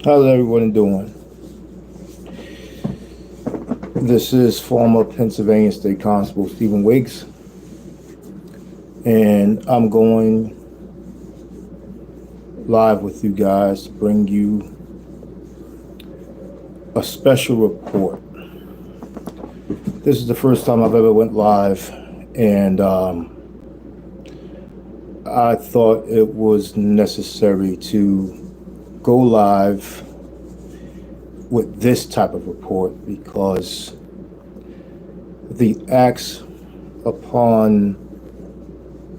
How's everyone doing? This is former Pennsylvania State Constable Wiggs, and I'm going live with you guys to bring you a special report. This is the first time I've ever went live, and I thought it was necessary to go live with this type of report because the acts upon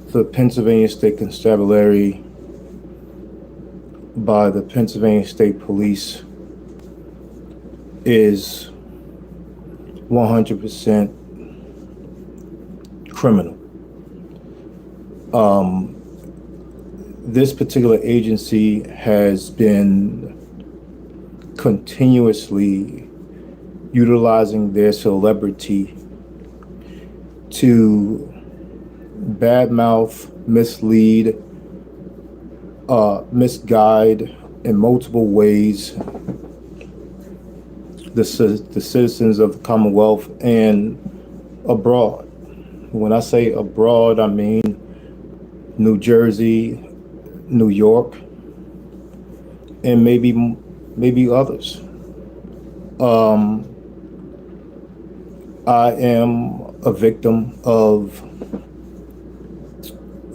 the Pennsylvania State Constabulary by the Pennsylvania State Police is 100% criminal. This particular agency has been continuously utilizing their celebrity to badmouth, mislead, misguide in multiple ways the citizens of the Commonwealth and abroad. When I say abroad, I mean New Jersey, New York, and maybe others. I am a victim of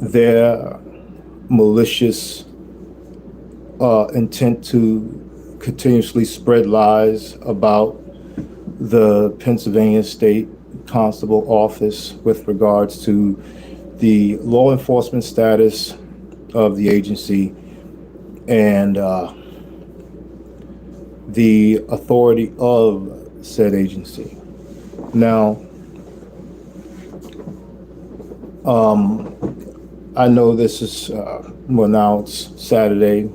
their malicious intent to continuously spread lies about the Pennsylvania State Constable Office with regards to the law enforcement status of the agency and the authority of said agency. Now, I know this is, now it's Saturday.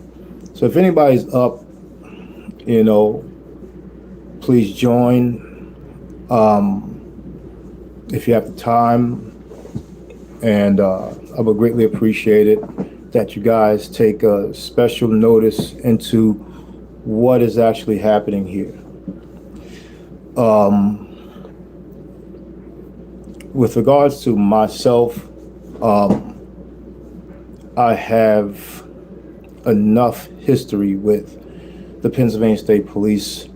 So if anybody's up, please join. If you have the time, and I would greatly appreciate it that you guys take a special notice into what is actually happening here. With regards to myself, I have enough history with the Pennsylvania State Police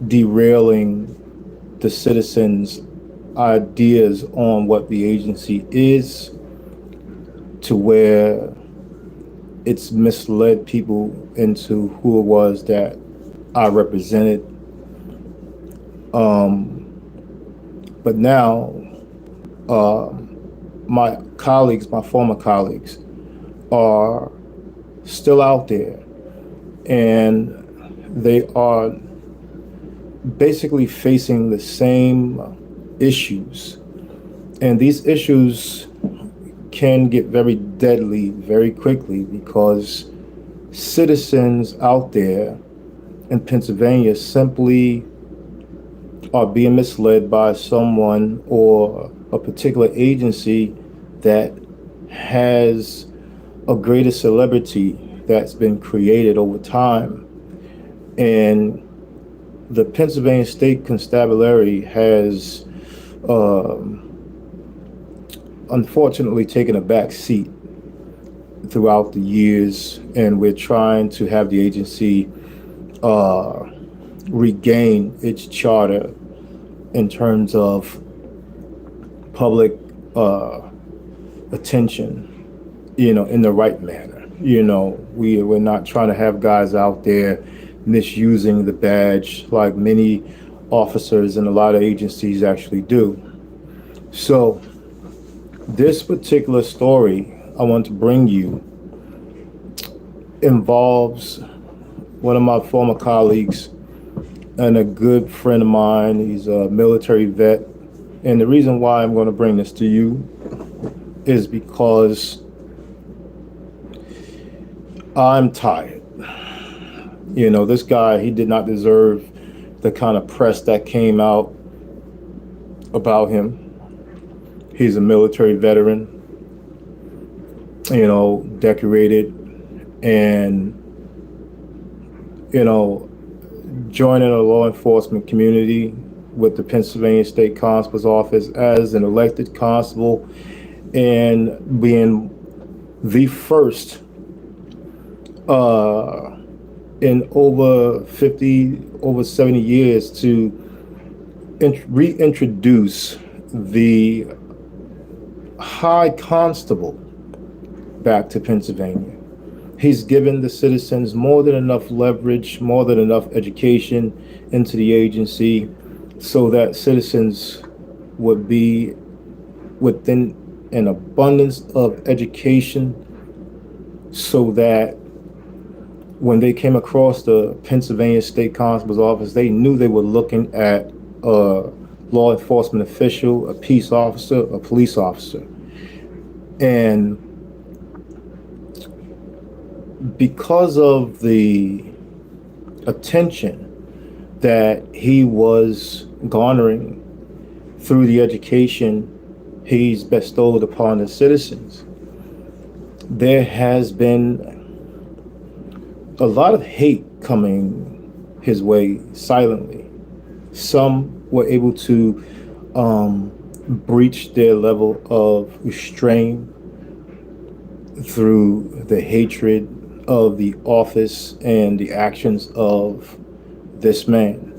derailing the citizens' ideas on what the agency is, to where it's misled people into who it was that I represented. But now, my former colleagues, are still out there, and they are basically facing the same issues. And these issues can get very deadly very quickly because citizens out there in Pennsylvania simply are being misled by someone or a particular agency that has a greater celebrity that's been created over time. And the Pennsylvania State Constabulary has unfortunately taken a back seat throughout the years, and we're trying to have the agency regain its charter in terms of public attention, in the right manner. We're not trying to have guys out there misusing the badge like many officers and a lot of agencies actually do. So this particular story I want to bring you involves one of my former colleagues and a good friend of mine. He's a military vet. And the reason why I'm going to bring this to you is because I'm tired. This guy, he did not deserve the kind of press that came out about him. He's a military veteran, decorated, and you know, joining a law enforcement community with the Pennsylvania State Constable's office as an elected constable, and being the first in over 70 years to reintroduce the high constable back to Pennsylvania. He's given the citizens more than enough leverage, more than enough education into the agency so that citizens would be within an abundance of education, so that when they came across the Pennsylvania State Constable's office, they knew they were looking at a law enforcement official, a peace officer, a police officer. And because of the attention that he was garnering through the education he's bestowed upon the citizens, there has been a lot of hate coming his way silently. Some were able to breach their level of restraint through the hatred of the office and the actions of this man.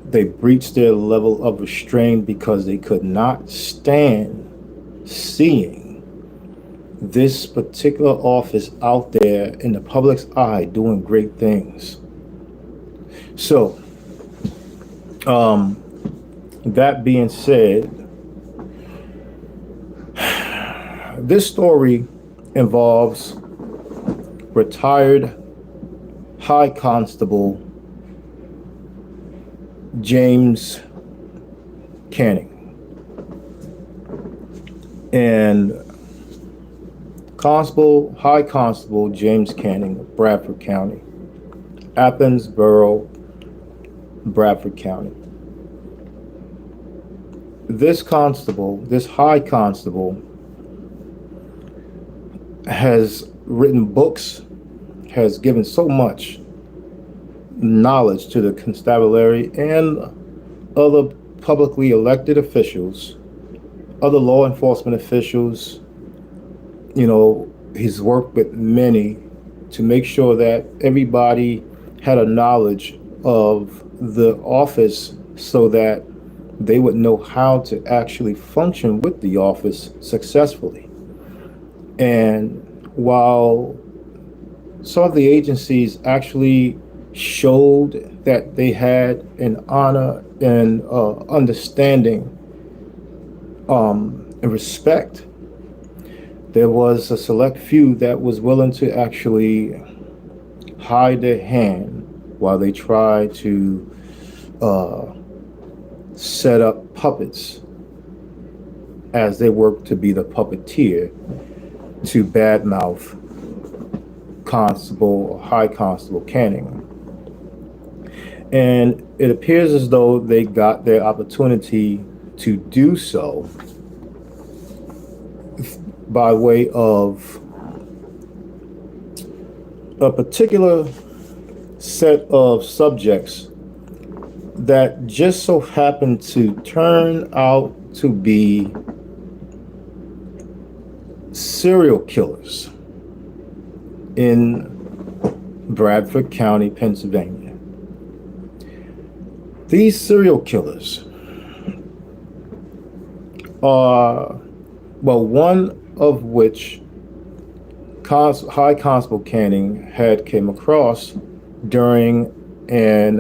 They breached their level of restraint because they could not stand seeing this particular office out there in the public's eye doing great things. So, that being said, this story involves retired High Constable James Canning and High Constable James Canning of Bradford County, Athens Borough, Bradford County. This High Constable, has written books, has given so much knowledge to the constabulary and other publicly elected officials, other law enforcement officials. You know, he's worked with many to make sure that everybody had a knowledge of the office so that they would know how to actually function with the office successfully. And while some of the agencies actually showed that they had an honor and understanding and respect, there was a select few that was willing to actually hide their hand while they tried to set up puppets as they worked to be the puppeteer to badmouth High Constable Canning. And it appears as though they got their opportunity to do so by way of a particular set of subjects that just so happened to turn out to be serial killers in Bradford County, Pennsylvania. These serial killers are, well, one of which High Constable Canning had came across during an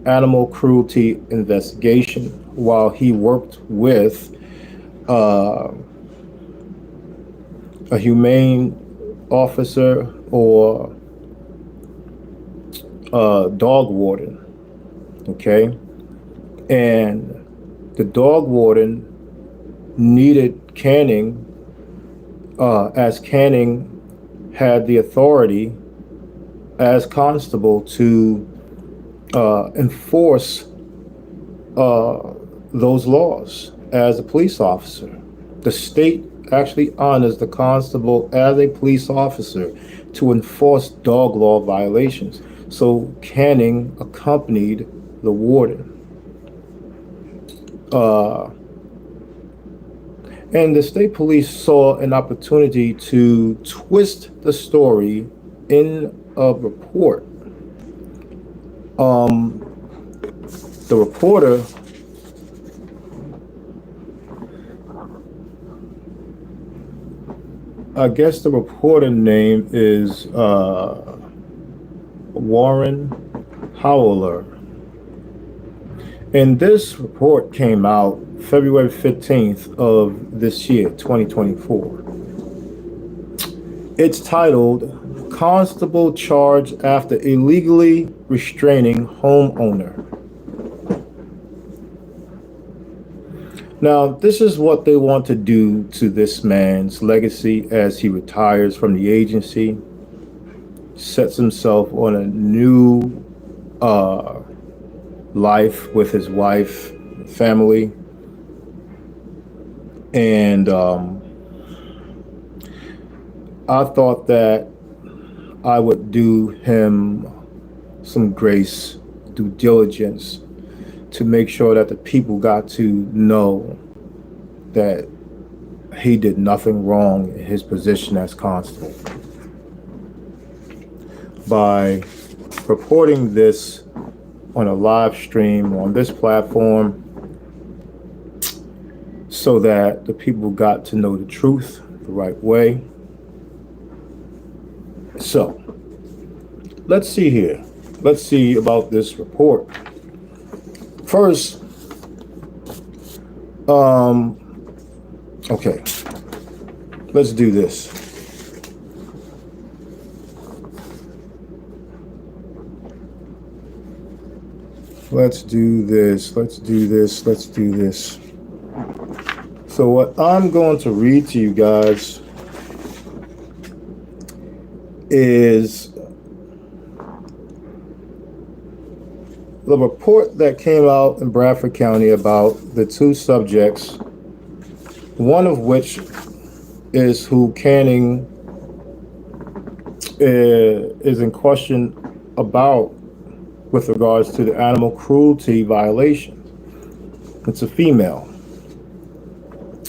animal cruelty investigation while he worked with a humane officer or dog warden. Okay, and the dog warden needed Canning, as Canning had the authority as constable to enforce those laws as a police officer. The state actually honors the constable as a police officer to enforce dog law violations. So Canning accompanied the warden. And the state police saw an opportunity to twist the story in a report. The reporter I guess the reporter name is Warren Howler. And this report came out February 15th of this year, 2024. It's titled, Constable Charged After Illegally Restraining Homeowner. Now, this is what they want to do to this man's legacy as he retires from the agency, sets himself on a new life with his wife, family, and I thought that I would do him some grace, due diligence, to make sure that the people got to know that he did nothing wrong in his position as constable. By reporting this on a live stream on this platform, so that the people got to know the truth the right way. So, let's see here. Let's see about this report. First, okay, let's do this. Let's do this. So what I'm going to read to you guys is the report that came out in Bradford County about the two subjects, one of which is who Canning is in question about with regards to the animal cruelty violation. It's a female,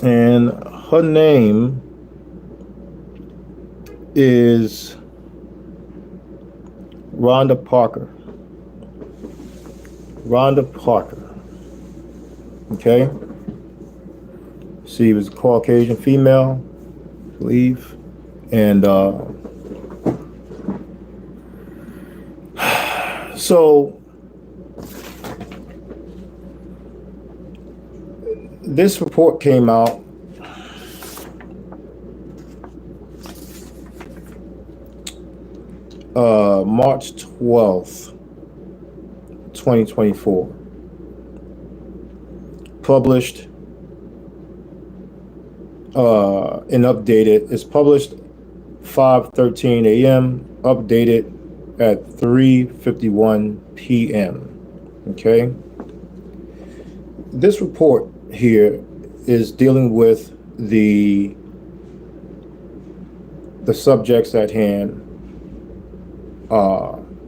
and her name is Rhonda Parker. Okay. She was a Caucasian female, I believe, and so this report came out March 12th, 2024. Published and updated. It's published 5:13 a.m. Updated at 3:51 p.m. Okay. This report here is dealing with the subjects at hand,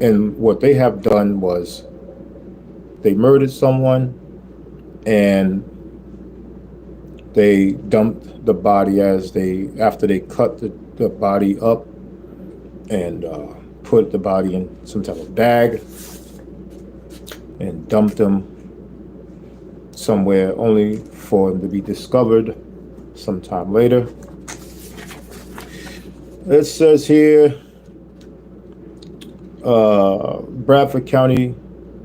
and what they have done was they murdered someone and they dumped the body after they cut the body up and put the body in some type of bag and dumped them somewhere only for them to be discovered sometime later. It says here, Bradford County,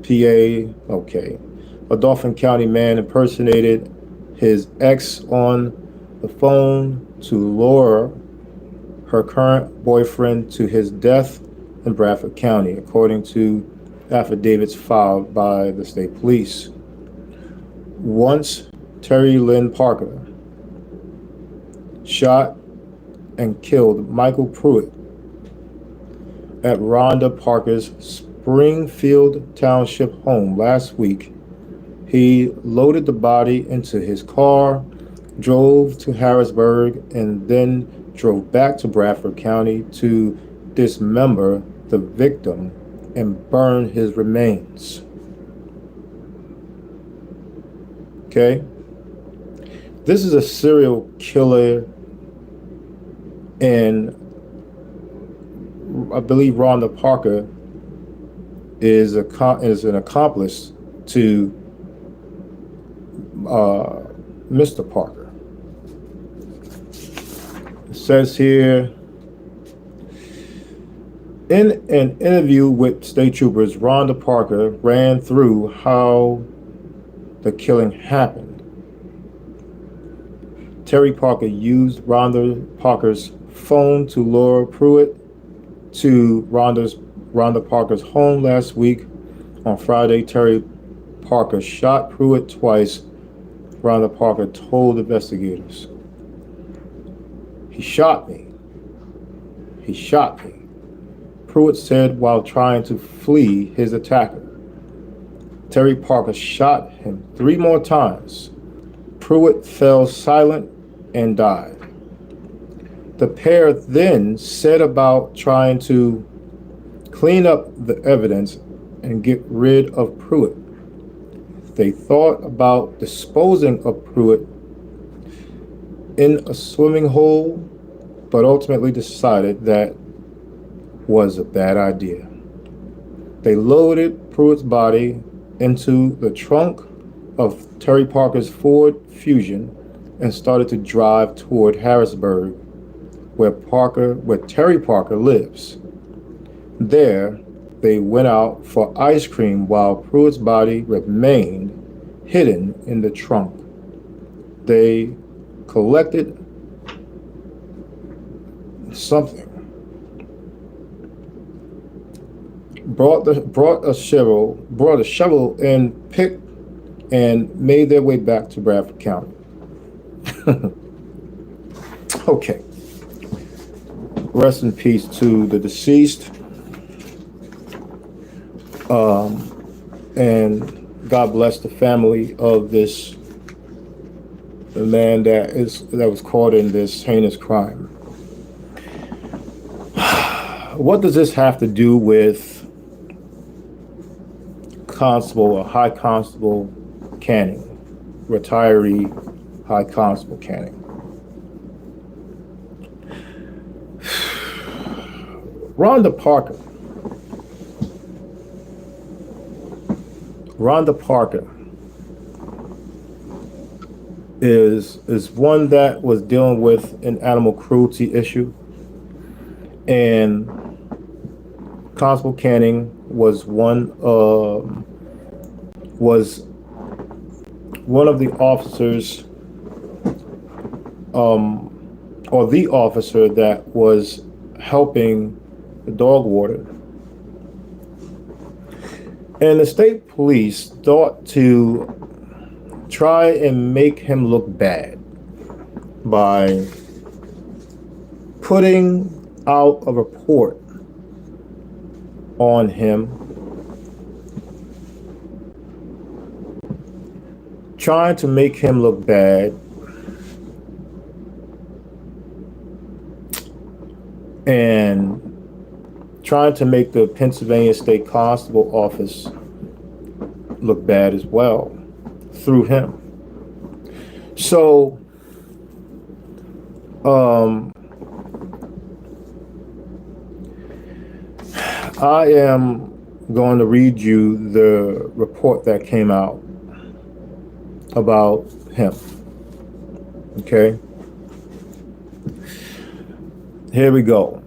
PA, okay. A Dauphin County man impersonated his ex on the phone to lure her current boyfriend to his death in Bradford County, according to affidavits filed by the state police. Once Terry Lynn Parker shot and killed Michael Pruitt at Rhonda Parker's Springfield Township home last week. He loaded the body into his car, drove to Harrisburg, and then drove back to Bradford County to dismember the victim and burn his remains. Okay? This is a serial killer, and I believe Rhonda Parker is an accomplice to Mr. Parker. It says here, in an interview with state troopers, Rhonda Parker ran through how the killing happened. Terry Parker used Rhonda Parker's phone to lure Pruitt to Rhonda Parker's home last week. On Friday, Terry Parker shot Pruitt twice. Rhonda Parker told investigators, "He shot me. He shot me," Pruitt said while trying to flee his attacker. Terry Parker shot him 3 more times. Pruitt fell silent and died. The pair then set about trying to clean up the evidence and get rid of Pruitt. They thought about disposing of Pruitt in a swimming hole, but ultimately decided that was a bad idea. They loaded Pruitt's body into the trunk of Terry Parker's Ford Fusion and started to drive toward Harrisburg, where Terry Parker lives. There, they went out for ice cream while Pruitt's body remained hidden in the trunk. They collected something, brought a shovel and pick, and made their way back to Bradford County. Okay. Rest in peace to the deceased. And God bless the family of the man that was caught in this heinous crime. What does this have to do with High Constable Canning, retiree High Constable Canning? Rhonda Parker is one that was dealing with an animal cruelty issue, and Constable Canning was one of the officers, or the officer that was helping the dog warden. And the state police thought to try and make him look bad by putting out a report on him, trying to make him look bad, and trying to make the Pennsylvania State Constable office look bad as well through him. So, I am going to read you the report that came out about him. Okay? Here we go.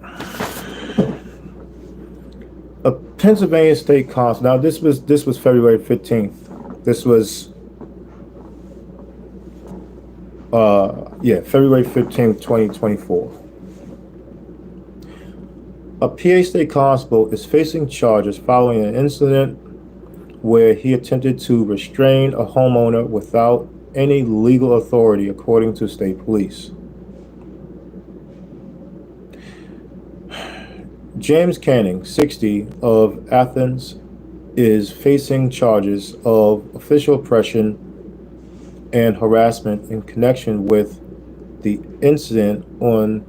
A Pennsylvania State Constable. Now this was February 15th. This was February 15th, 2024. A PA State Constable is facing charges following an incident where he attempted to restrain a homeowner without any legal authority, according to state police. James Canning, 60, of Athens, is facing charges of official oppression and harassment in connection with the incident on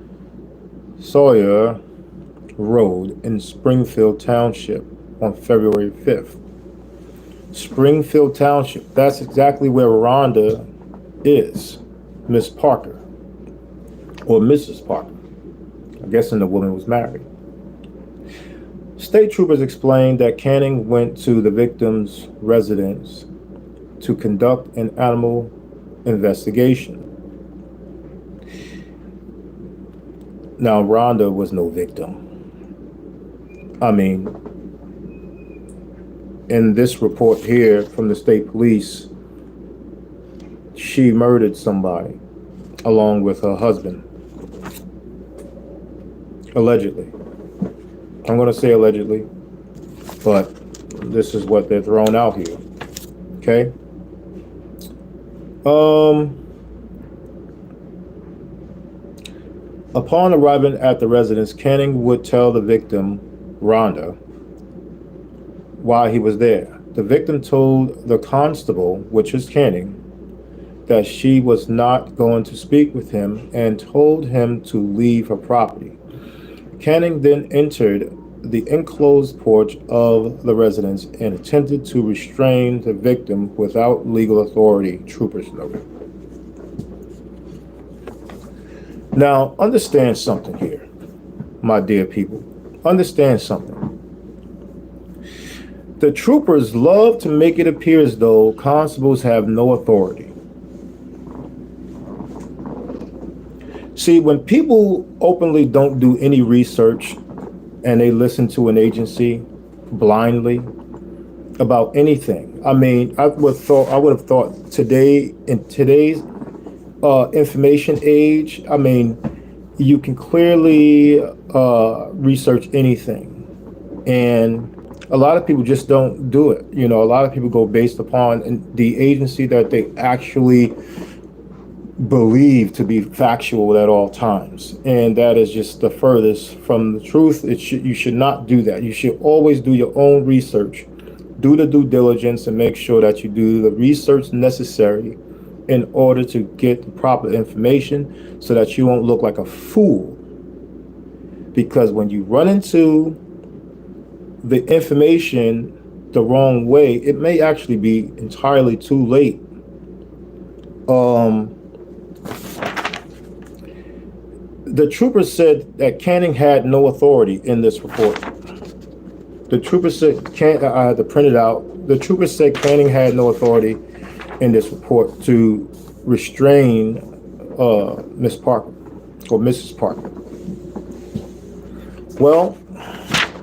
Sawyer Road in Springfield Township on February 5th. Springfield Township, that's exactly where Rhonda is, Miss Parker, or Mrs. Parker. I'm guessing the woman was married. State troopers explained that Canning went to the victim's residence to conduct an animal investigation. Now, Rhonda was no victim. I mean, in this report here from the state police, she murdered somebody along with her husband. Allegedly. I'm going to say allegedly, but this is what they're throwing out here. Okay? Upon arriving at the residence, Canning would tell the victim, Rhonda, why he was there. The victim told the constable, which was Canning, that she was not going to speak with him and told him to leave her property. Canning then entered the enclosed porch of the residence and attempted to restrain the victim without legal authority, troopers noted. Now, understand something here, my dear people. Understand something. The troopers love to make it appear as though constables have no authority. See, when people openly don't do any research and they listen to an agency blindly about anything, I mean, I would have thought today, in today's information age, I mean, you can clearly research anything, and a lot of people just don't do it. You know, a lot of people go based upon the agency that they actually believe to be factual at all times, and that is just the furthest from the truth. You should not do that. You should always do your own research, do the due diligence, and make sure that you do the research necessary in order to get the proper information so that you won't look like a fool. Because when you run into the information the wrong way, it may actually be entirely too late. The trooper said that Canning had no authority in this report. The trooper said, I had to print it out. The trooper said Canning had no authority in this report to restrain Miss Parker or Mrs. Parker. Well,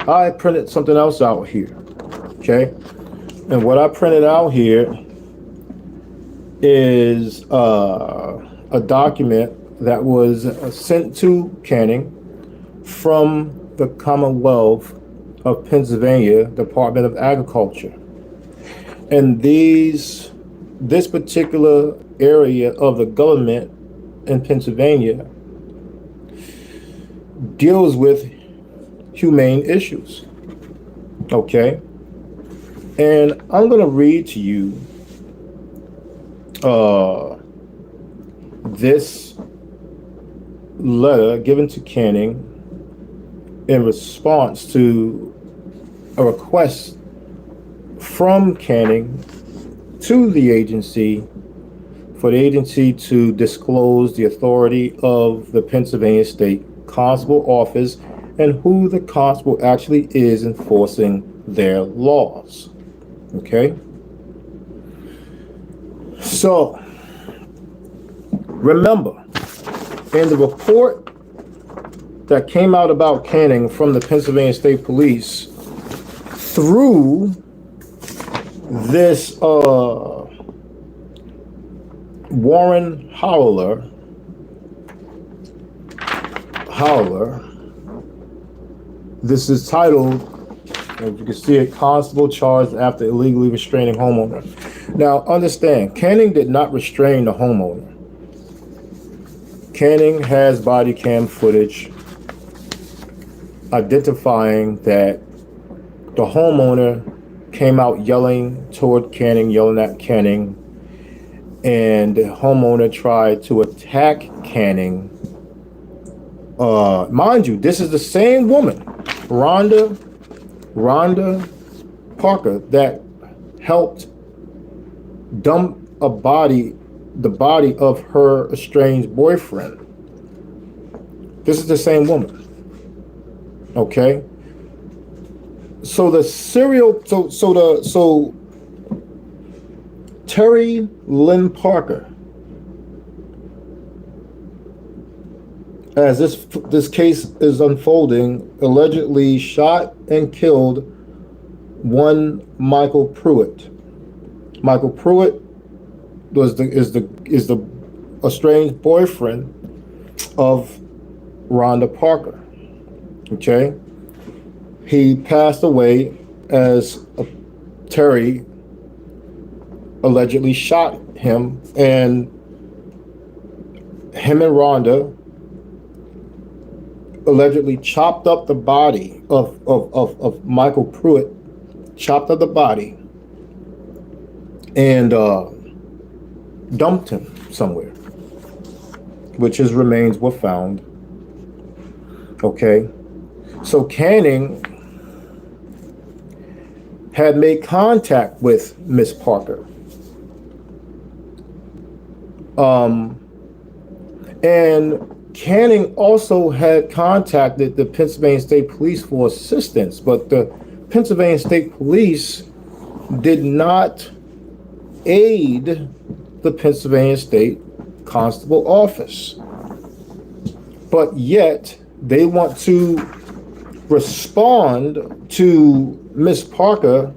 I printed something else out here, okay? And what I printed out here is a document that was sent to Canning from the Commonwealth of Pennsylvania Department of Agriculture. And this particular area of the government in Pennsylvania deals with humane issues. Okay? And I'm going to read to you this letter given to Canning in response to a request from Canning to the agency for the agency to disclose the authority of the Pennsylvania State Constable Office and who the constable actually is enforcing their laws. Okay? So, remember, in the report that came out about Canning from the Pennsylvania State Police through this Warren Howler, this is titled, as you can see it, Constable Charged After Illegally Restraining Homeowner. Now, understand, Canning did not restrain the homeowner. Canning has body cam footage identifying that the homeowner came out yelling toward Canning, yelling at Canning, and the homeowner tried to attack Canning. Mind you, this is the same woman, Rhonda Parker, that helped dump the body of her estranged boyfriend. This is the same woman. Okay. So Terry Lynn Parker, as this case is unfolding, allegedly shot and killed one Michael Pruitt. Michael Pruitt is the estranged boyfriend of Rhonda Parker. Okay, he passed away as Terry allegedly shot him, and him and Rhonda allegedly chopped up the body of Michael Pruitt, chopped up the body, and dumped him somewhere, which his remains were found. Okay, so Canning had made contact with Miss Parker. And Canning also had contacted the Pennsylvania State Police for assistance, but the Pennsylvania State Police did not aid the Pennsylvania State Constable Office. But yet they want to respond to Miss Parker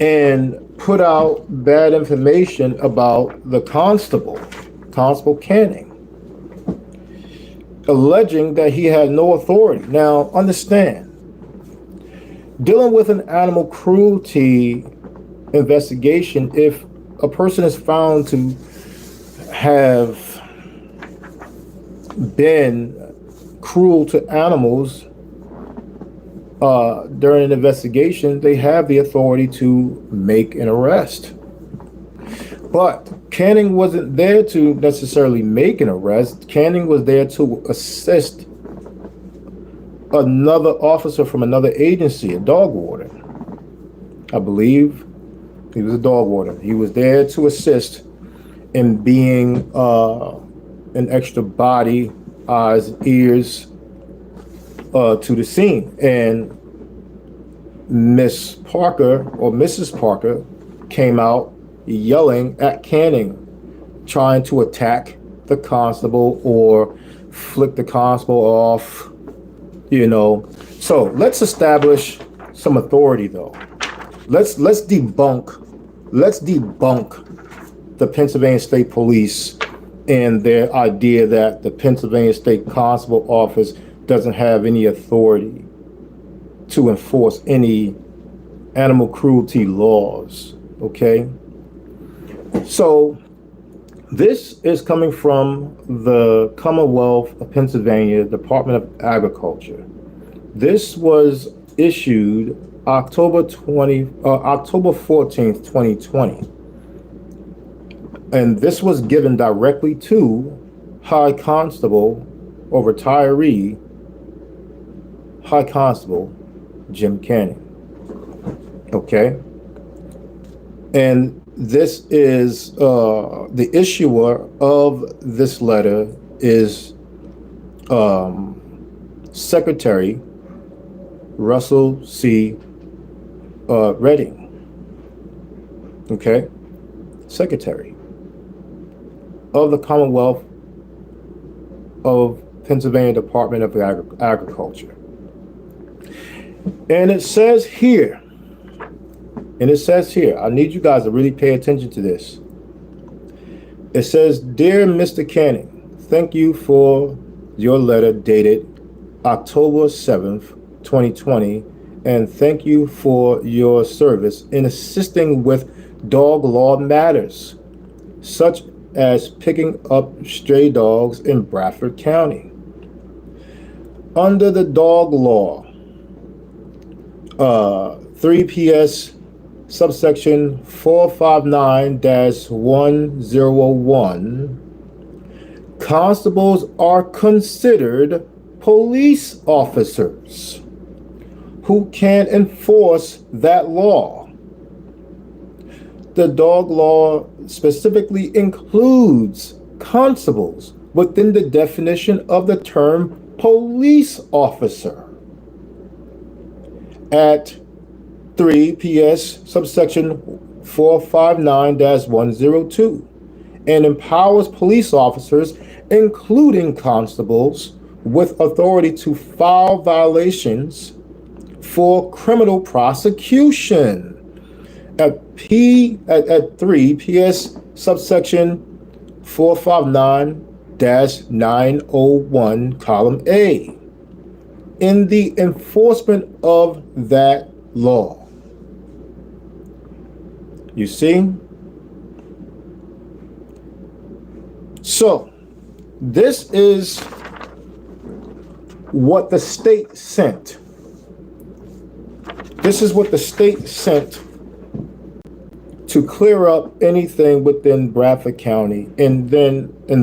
and put out bad information about the Constable Canning, alleging that he had no authority. Now, understand, dealing with an animal cruelty investigation, if a person is found to have been cruel to animals during an investigation, they have the authority to make an arrest. But Canning wasn't there to necessarily make an arrest. Canning was there to assist another officer from another agency, a dog warden. I believe he was a dog warden. He was there to assist in being an extra body, eyes, ears to the scene. And Miss Parker, or Mrs. Parker, came out yelling at Canning, trying to attack the constable or flick the constable off, So let's establish some authority, though. Let's debunk the Pennsylvania State Police and their idea that the Pennsylvania State Constable Office doesn't have any authority to enforce any animal cruelty laws. Okay? So this is coming from the Commonwealth of Pennsylvania Department of Agriculture. This was issued October 14th, 2020. And this was given directly to High Constable or retiree High Constable Jim Canning. Okay? And this is the issuer of this letter is Secretary Russell C. Redding. Okay? Secretary of the Commonwealth of Pennsylvania Department of Agriculture. And it says here, I need you guys to really pay attention to this. It says, "Dear Mr. Canning, thank you for your letter dated October 7th, 2020, and thank you for your service in assisting with dog law matters, such as picking up stray dogs in Bradford County. Under the dog law, 3 PS subsection 459-1001, constables are considered police officers who can enforce that law. The dog law specifically includes constables within the definition of the term police officer. At 3 PS subsection 459-102, and empowers police officers, including constables, with authority to file violations for criminal prosecution. At 3 PS subsection 459-901, column A, in the enforcement of that law. You see? So, this is what the state sent. This is what the state sent to clear up anything within Bradford County. And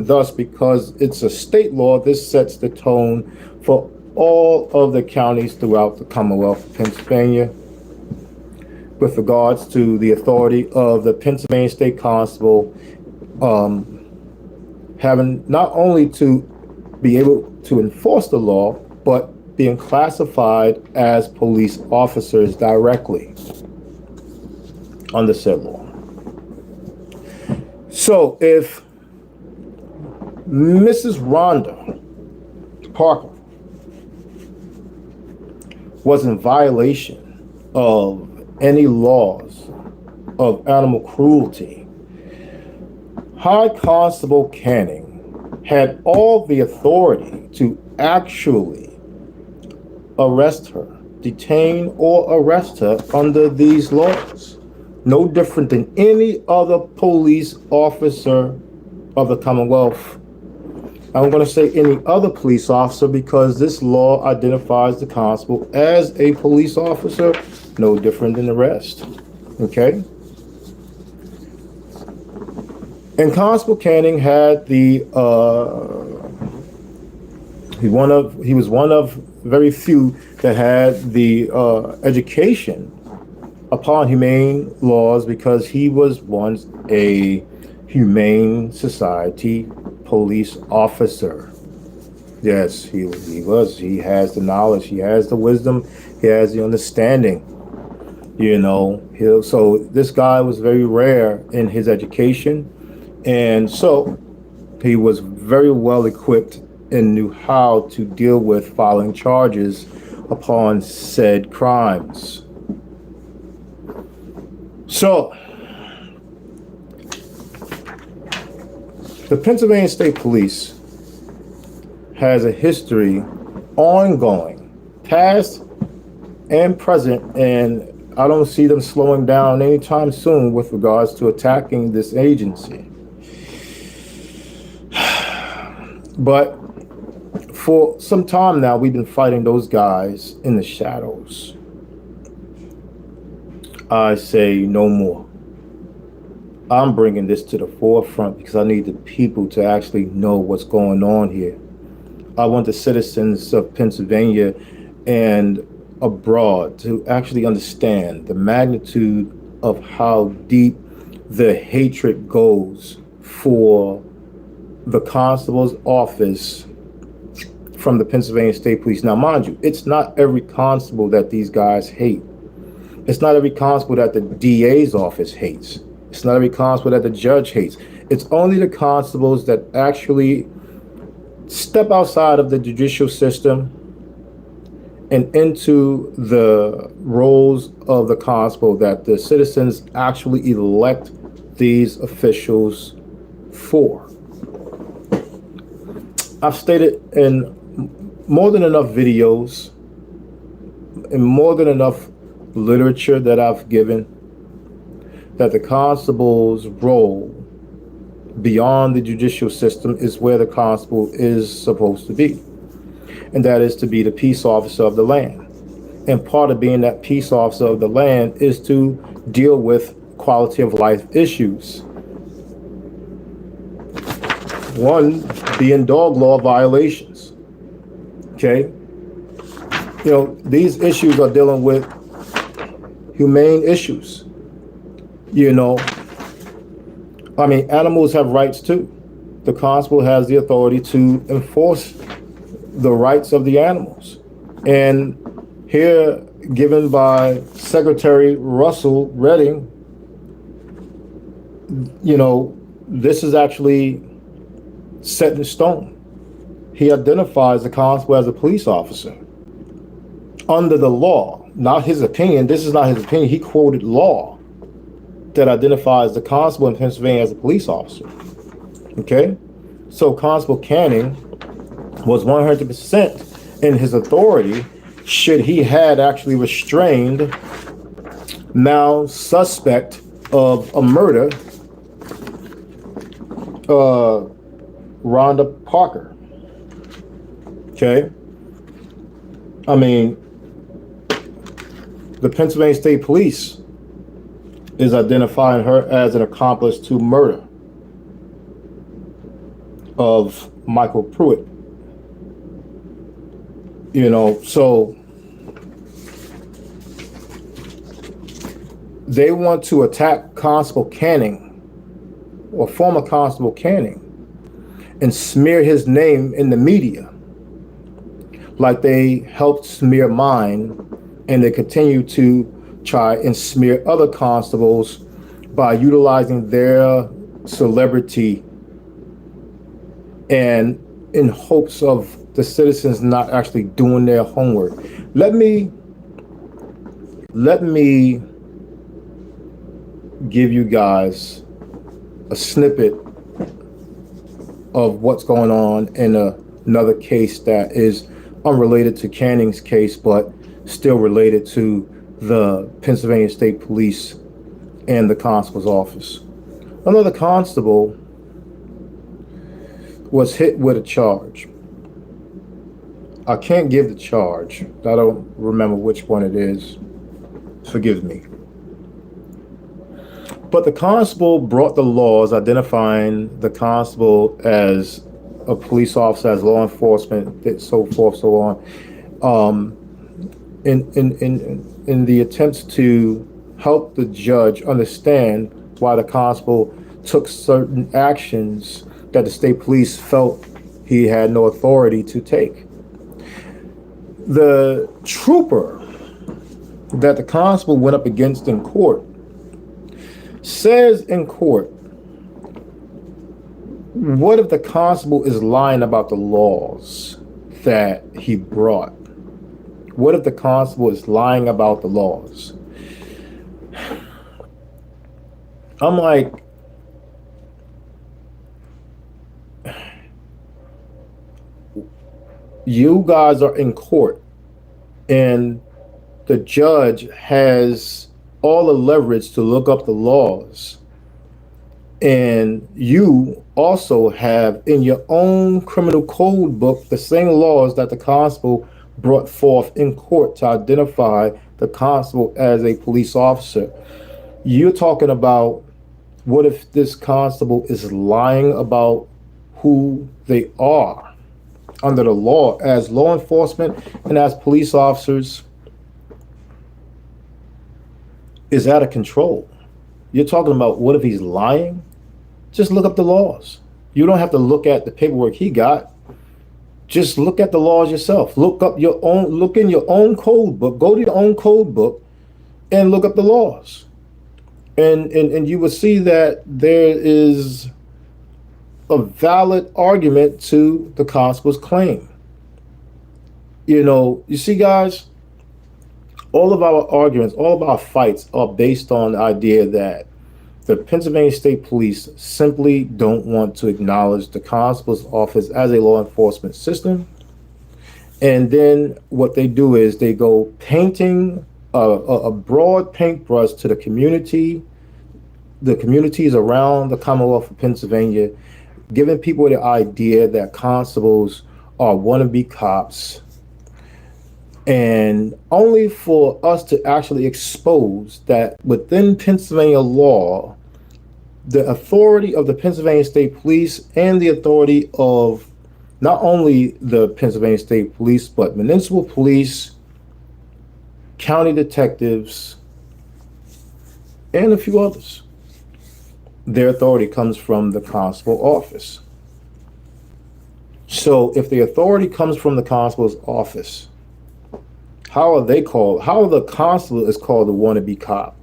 thus, because it's a state law, this sets the tone for all of the counties throughout the Commonwealth of Pennsylvania with regards to the authority of the Pennsylvania State Constable having not only to be able to enforce the law, but being classified as police officers directly under said law. So if Mrs. Rhonda Parker was in violation of any laws of animal cruelty, High Constable Canning had all the authority to actually arrest her, detain or arrest her under these laws. No different than any other police officer of the Commonwealth. I'm going to say any other police officer because this law identifies the constable as a police officer, no different than the rest. Okay? And Constable Canning had the he was one of very few that had the education upon humane laws because he was once a Humane Society police officer. Yes, he was. He has the knowledge. He has the wisdom. He has the understanding. You know, so this guy was very rare in his education. And so he was very well equipped and knew how to deal with filing charges upon said crimes. So, the Pennsylvania State Police has a history, ongoing, past and present, and I don't see them slowing down anytime soon with regards to attacking this agency. But for some time now, we've been fighting those guys in the shadows. I say no more. I'm bringing this to the forefront because I need the people to actually know what's going on here. I want the citizens of Pennsylvania and abroad to actually understand the magnitude of how deep the hatred goes for the constable's office from the Pennsylvania State Police. Now, mind you, it's not every constable that these guys hate. It's not every constable that the DA's office hates. It's not every constable that the judge hates. It's only the constables that actually step outside of the judicial system and into the roles of the constable that the citizens actually elect these officials for. I've stated in more than enough videos and more than enough literature that I've given that the constable's role beyond the judicial system is where the constable is supposed to be, and that is to be the peace officer of the land. And part of being that peace officer of the land is to deal with quality of life issues. One being dog law violations. Okay? These issues are dealing with humane issues. Animals have rights too. The constable has the authority to enforce the rights of the animals. And here, given by Secretary Russell Redding, this is actually set in stone. He identifies the constable as a police officer under the law, not his opinion. This is not his opinion. He quoted law that identifies the constable in Pennsylvania as a police officer. Okay? So Constable Canning was 100% in his authority should he had actually restrained now suspect of a murder, Rhonda Parker. Okay? The Pennsylvania State Police is identifying her as an accomplice to murder of Michael Pruitt. So they want to attack Constable Canning, or former Constable Canning, and smear his name in the media like they helped smear mine, and they continue to try and smear other constables by utilizing their celebrity and in hopes of the citizens not actually doing their homework. Let me give you guys a snippet of what's going on in another case that is unrelated to Canning's case, but still related to the Pennsylvania State Police and the constable's office. Another constable was hit with a charge. I can't give the charge. I don't remember which one it is. Forgive me. But the constable brought the laws identifying the constable as a police officer, as law enforcement, so forth, so on, in the attempts to help the judge understand why the constable took certain actions that the state police felt he had no authority to take. The trooper that the constable went up against in court says in court, what if the constable is lying about the laws that he brought? What if the constable is lying about the laws? I'm like, you guys are in court and the judge has all the leverage to look up the laws, and you also have in your own criminal code book the same laws that the constable brought forth in court to identify the constable as a police officer. You're talking about, what if this constable is lying about who they are under the law as law enforcement and as police officers? Is out of control. You're talking about, what if he's lying? Just look up the laws. You don't have to look at the paperwork he got. Just look at the laws yourself. Look in your own code book. Go to your own code book and look up the laws. And you will see that there is a valid argument to the constable's claim. You see, guys, all of our arguments, all of our fights are based on the idea that the Pennsylvania State Police simply don't want to acknowledge the constable's office as a law enforcement system. And then what they do is they go painting a broad paintbrush to the communities around the Commonwealth of Pennsylvania, giving people the idea that constables are wannabe cops And only for us to actually expose that within Pennsylvania law, the authority of the Pennsylvania State Police and the authority of not only the Pennsylvania State Police, but municipal police, county detectives, and a few others. Their authority comes from the constable office. So if the authority comes from the constable's office, how are they called? How the constable is called the wannabe cop?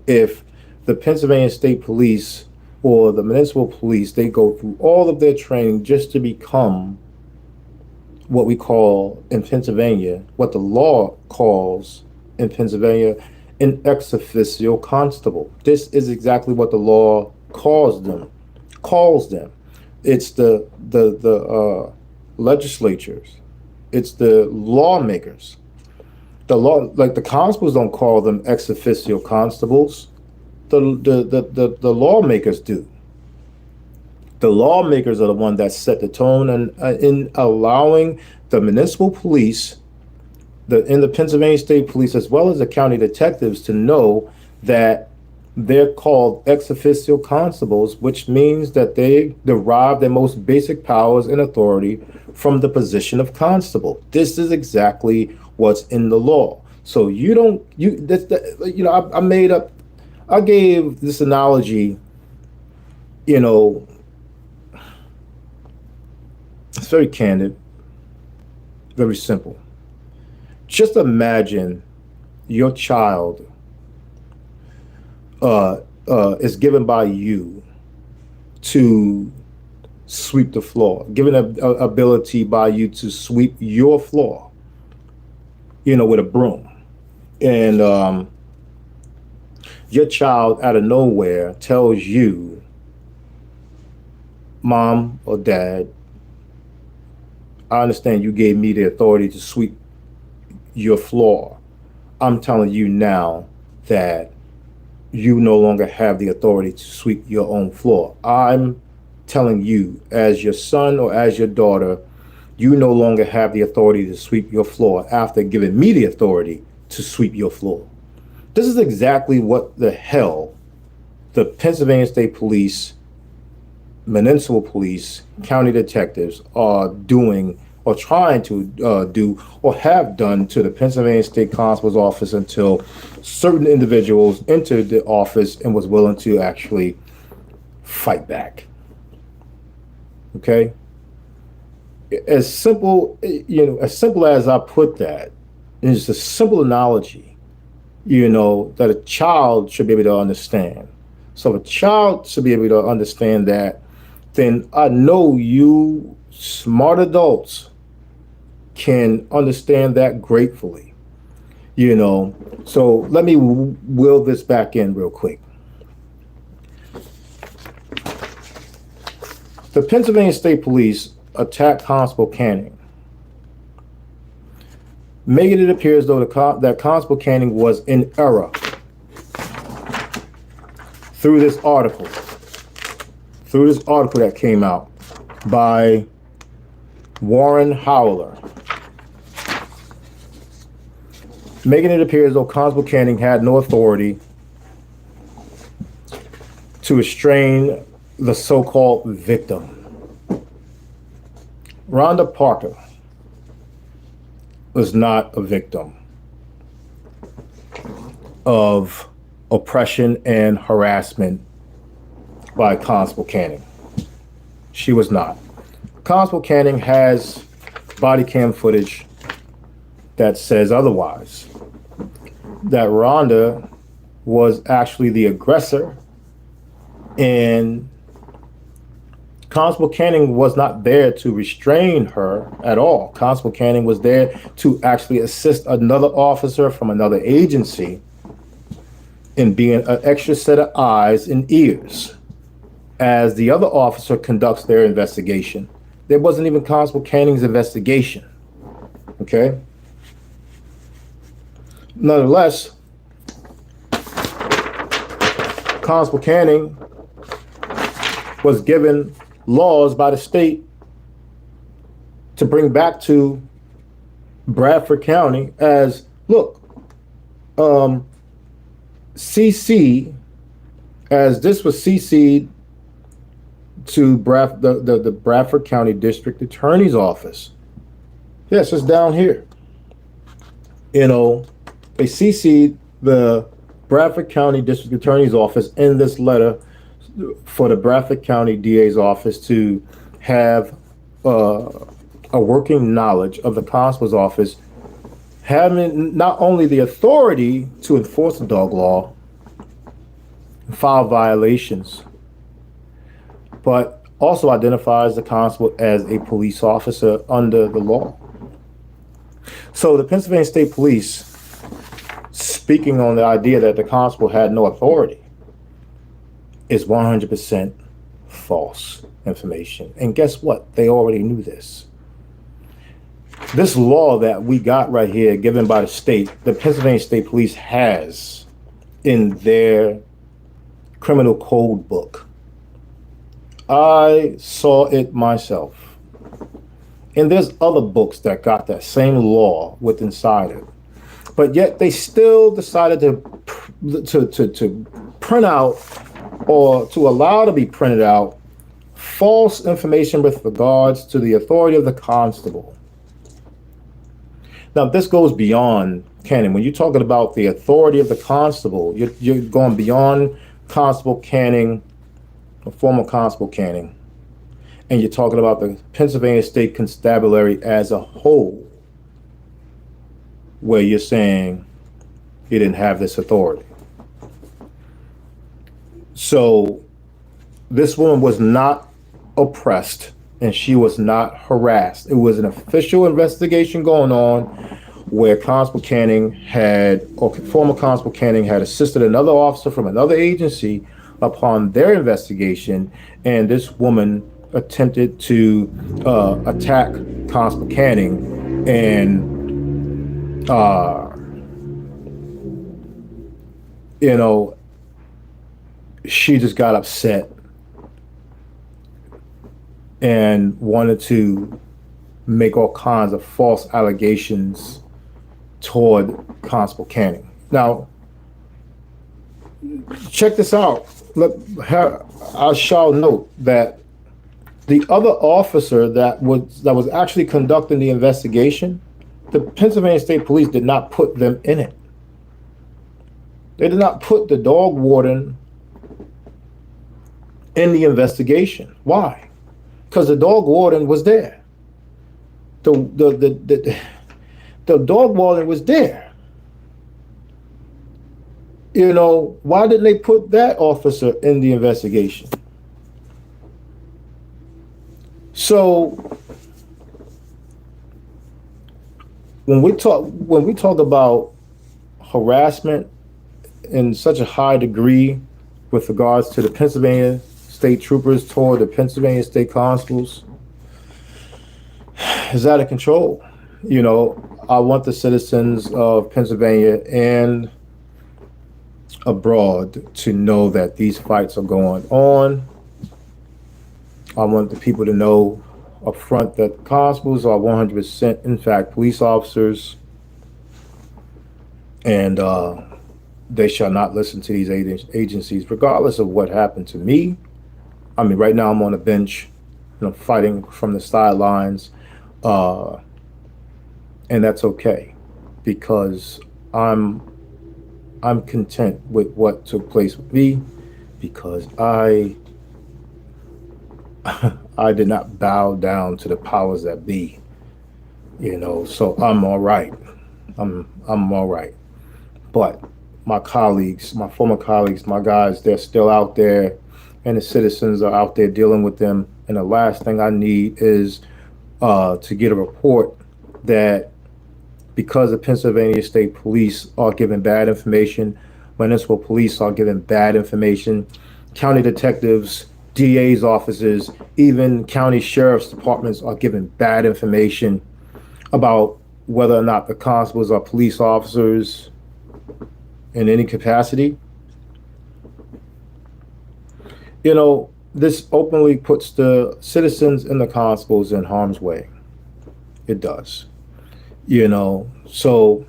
If the Pennsylvania State Police or the municipal police, they go through all of their training just to become what we call in Pennsylvania, what the law calls in Pennsylvania, an ex officio constable. This is exactly what the law calls them. It's the legislatures. It's the lawmakers. The law, like the constables don't call them ex officio constables. The lawmakers do. The lawmakers are the one that set the tone, and in allowing the municipal police, in the Pennsylvania State Police, as well as the county detectives, to know that they're called ex officio constables, which means that they derive their most basic powers and authority from the position of constable. This is exactly what's in the law. So I gave this analogy, it's very candid, very simple. Just imagine your child is given by you to sweep the floor, given an ability by you to sweep your floor, with a broom. And your child out of nowhere tells you, Mom or Dad, I understand you gave me the authority to sweep your floor. I'm telling you now that you no longer have the authority to sweep your own floor. I'm telling you, as your son or as your daughter, you no longer have the authority to sweep your floor after giving me the authority to sweep your floor. This is exactly what the hell the Pennsylvania State Police, municipal police, county detectives are doing or trying to do or have done to the Pennsylvania State Constable's office until certain individuals entered the office and was willing to actually fight back. As simple as I put that, it's a simple analogy, that a child should be able to understand. So if a child should be able to understand that, then I know you smart adults can understand that gratefully, So let me wheel this back in real quick. The Pennsylvania State Police attacked Constable Canning, making it appear as though that Constable Canning was in error through this article that came out by Warren Howler, making it appear as though Constable Canning had no authority to restrain the so-called victim. Rhonda Parker was not a victim of oppression and harassment by Constable Canning. She was not. Constable Canning has body cam footage that says otherwise, that Rhonda was actually the aggressor, and Constable Canning was not there to restrain her at all. Constable Canning was there to actually assist another officer from another agency in being an extra set of eyes and ears as the other officer conducts their investigation. There wasn't even Constable Canning's investigation. Okay? Nonetheless, Constable Canning was given laws by the state to bring back to Bradford County as, look, um, CC, as this was CC'd to the Bradford County District Attorney's Office. Yes, it's down here. You know, they CC'd the Bradford County District Attorney's Office in this letter for the Bradford County DA's office to have a working knowledge of the constable's office having not only the authority to enforce the dog law, file violations, but also identifies the constable as a police officer under the law. So the Pennsylvania State Police, speaking on the idea that the constable had no authority, is 100% false information. And guess what? They already knew this. This law that we got right here, given by the state, the Pennsylvania State Police has in their criminal code book. I saw it myself. And there's other books that got that same law with inside it. But yet they still decided to print out, or to allow to be printed out, false information with regards to the authority of the constable. Now, this goes beyond Canning. When you're talking about the authority of the constable, you're going beyond Constable Canning, or former Constable Canning, and you're talking about the Pennsylvania State Constabulary as a whole, where you're saying he didn't have this authority. So this woman was not oppressed and she was not harassed. It was an official investigation going on where Constable Canning had, or former Constable Canning had assisted another officer from another agency upon their investigation, and this woman attempted to attack Constable Canning, and you know, she just got upset and wanted to make all kinds of false allegations toward Constable Canning. Now, check this out. Look, I shall note that the other officer that was actually conducting the investigation, the Pennsylvania State Police did not put them in it. They did not put the dog warden in the investigation. Why? Because the dog warden was there. The dog warden was there. You know, why didn't they put that officer in the investigation? So when we talk about harassment in such a high degree with regards to the Pennsylvania State Troopers toward the Pennsylvania State Constables, is out of control. You know, I want the citizens of Pennsylvania and abroad to know that these fights are going on. I want the people to know up front that constables are 100%, in fact, police officers, and they shall not listen to these agencies, regardless of what happened to me. I mean, right now I'm on a bench, you know, fighting from the sidelines, and that's okay, because I'm content with what took place with me, because I did not bow down to the powers that be, you know. So I'm all right. I'm all right. But my colleagues, my former colleagues, my guys, they're still out there, and the citizens are out there dealing with them. And the last thing I need is to get a report that because the Pennsylvania State Police are giving bad information, municipal police are giving bad information, county detectives, DA's offices, even county sheriff's departments are giving bad information about whether or not the constables are police officers in any capacity. You know, this openly puts the citizens and the constables in harm's way. It does. So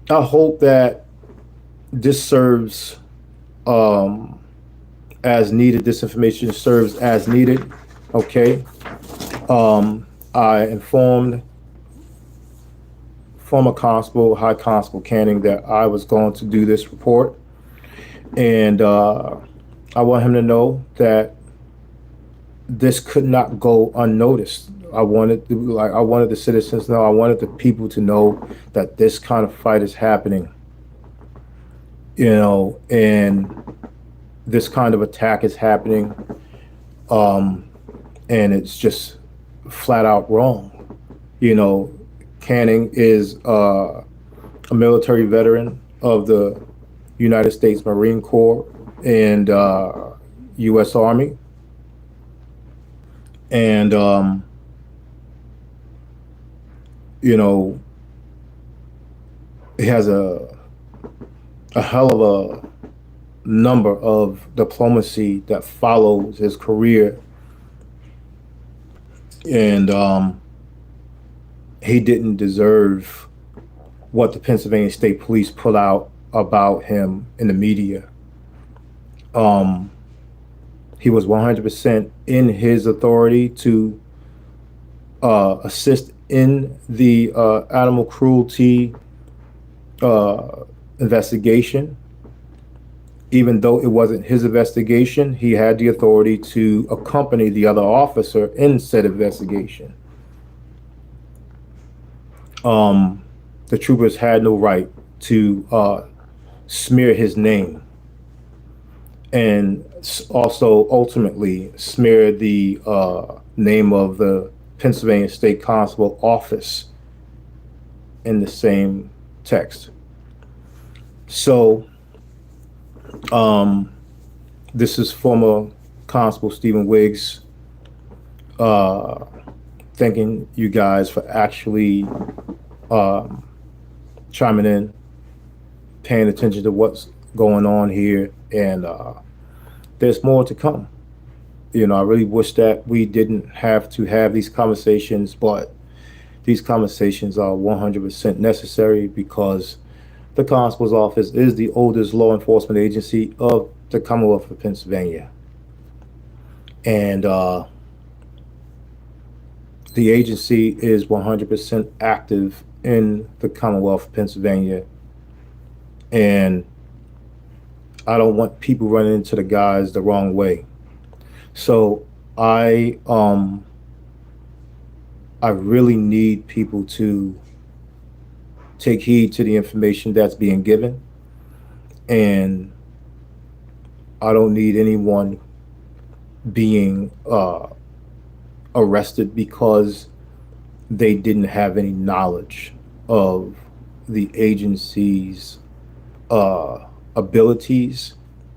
I hope that this serves um, as needed. This information serves as needed. Okay. I informed former constable, High Constable Canning, that I was going to do this report, and I want him to know that this could not go unnoticed. I wanted the citizens to know. I wanted the people to know that this kind of fight is happening. And this kind of attack is happening, and it's just flat out wrong. Canning is a military veteran of the United States Marine Corps and U.S. Army, and he has a hell of a number of diplomacy that follows his career, and he didn't deserve what the Pennsylvania State Police put out about him in the media. He was 100% in his authority to assist in the animal cruelty investigation. Even though it wasn't his investigation, he had the authority to accompany the other officer in said investigation. The troopers had no right to smear his name, and also ultimately smear the name of the Pennsylvania State Constable office in the same text. So this is former Constable Stephen Wiggs thanking you guys for actually chiming in, paying attention to what's going on here, and there's more to come. I really wish that we didn't have to have these conversations, but these conversations are 100% necessary because the Constable's Office is the oldest law enforcement agency of the Commonwealth of Pennsylvania. And the agency is 100% active in the Commonwealth of Pennsylvania. And I don't want people running into the guys the wrong way. So I really need people to take heed to the information that's being given, and I don't need anyone being arrested because they didn't have any knowledge of the agency's abilities,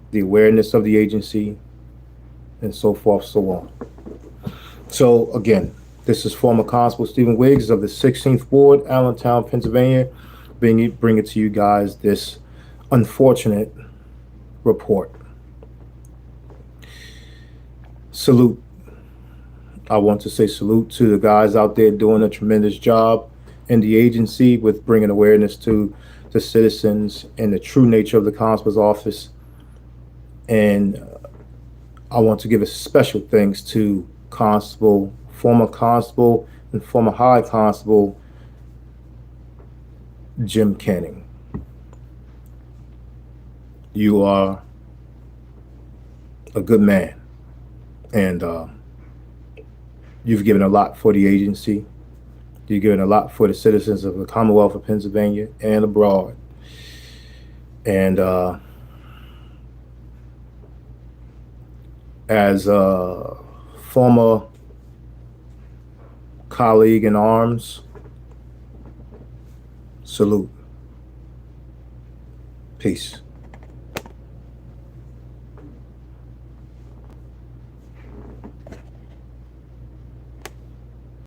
the awareness of the agency, and so forth, so on. So again, this is former Constable Stephen Wiggs of the 16th Ward, Allentown, Pennsylvania, bringing to you guys this unfortunate report. Salute. I want to say salute to the guys out there doing a tremendous job in the agency with bringing awareness to the citizens and the true nature of the Constable's Office. And I want to give a special thanks to former Constable and former High Constable Jim Canning. You are a good man, and you've given a lot for the agency. You've given a lot for the citizens of the Commonwealth of Pennsylvania and abroad. And as a former colleague in arms, salute. Peace.